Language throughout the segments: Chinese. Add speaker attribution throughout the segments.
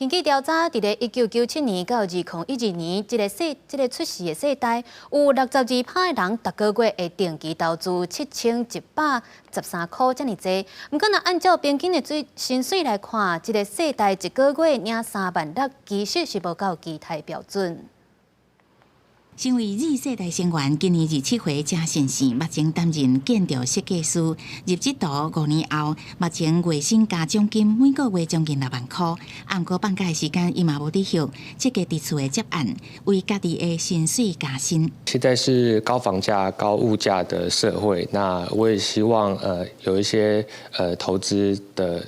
Speaker 1: 根据调查，伫咧1997年到2012年，这个出事的世代，有62%的人逐个月会定期投资7113块遮尔济。不过，若按照平均的薪水来看，这个世代一个月领3万6，其实是无够期待标准。
Speaker 2: 身为Z世代成员，今年27岁正现线，目前担任建筑设计师。入职图5年后，目前月薪加奖金每个月将近6万块。不过放假的时间，伊嘛无伫休，积极伫厝的接案，为家己的薪水加薪。
Speaker 3: 现在是高房价、高物价的社会，那我也希望有一些投资的。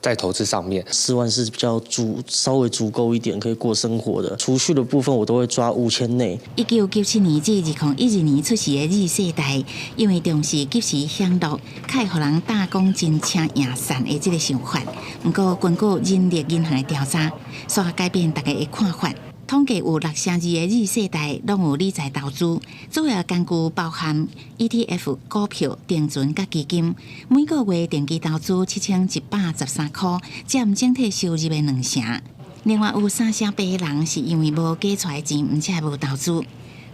Speaker 3: 在投资上面
Speaker 4: ，4万是比较稍微足够一点，可以过生活的。储蓄的部分我都会抓5000内。
Speaker 2: 1997年至2012年出世的Z世代，因为重视及时享乐，较互人打工真请赢散的这个想法。不过，根据人力银行的调查，煞改变大家的看法。 统计有6成2的Z世代拢有理财投资，主要根据包含 ETF、股票、定存甲基金，每个月定期投资7113块，占整体收入的2成。另外有3成8的人是因为无加出来钱，而且无投资。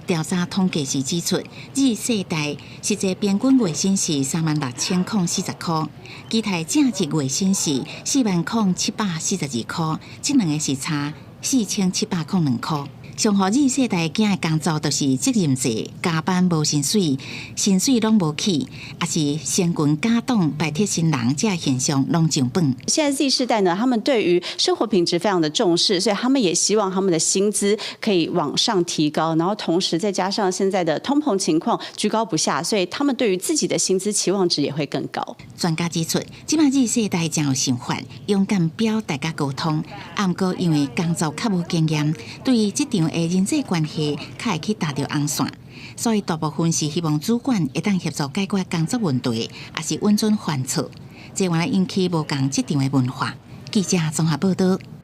Speaker 2: 调查统计是指出，Z世代实际平均月薪是36040块，其他正值月薪是40742块，这两个是差。 4702块，上互Z世代囝的工作就是责任制，加班无薪水，薪水拢无起，也是先群家长拜铁新人，这现象拢上本。
Speaker 5: 现在 Z 世代呢，他们对于生活品质非常的重视，所以他们也希望他们的薪资可以往上提高，然后同时再加上现在的通膨情况居高不下，所以他们对于自己的薪资期望值也会更高。
Speaker 2: 专家指出，即摆Z世代真有想法，勇敢表达甲沟通，不过因为工作较无经验，对于这场的人际关系较会去踏着红线，所以大部分是希望主管会当协助解决工作问题，也是稳准犯错，这原来引起无共这场的文化。记者综合报道。